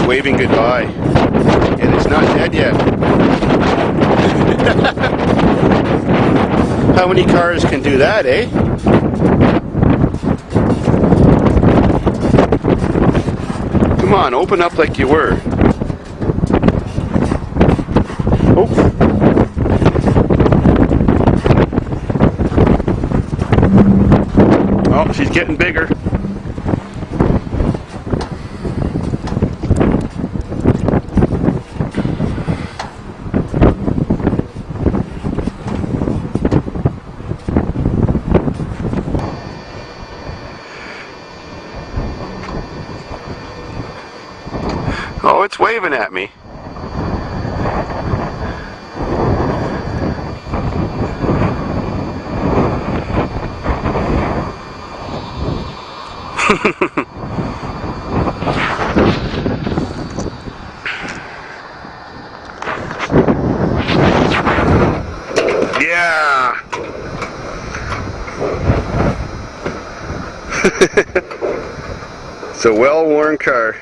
waving goodbye. And it's not dead yet. How many cars can do that, eh? Come on, open up like you were. Oh. Oh, she's getting bigger. Oh, it's waving at me. Yeah. It's a well-worn car.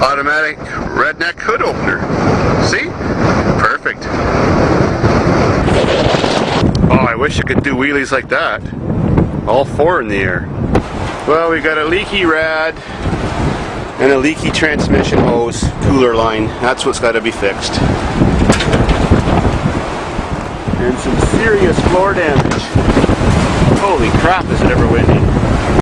Automatic redneck hood opener. See? Perfect. Oh, I wish I could do wheelies like that. All four in the air. Well, we got a leaky rad and a leaky transmission hose cooler line. That's what's got to be fixed. And some serious floor damage. Holy crap, is it ever windy.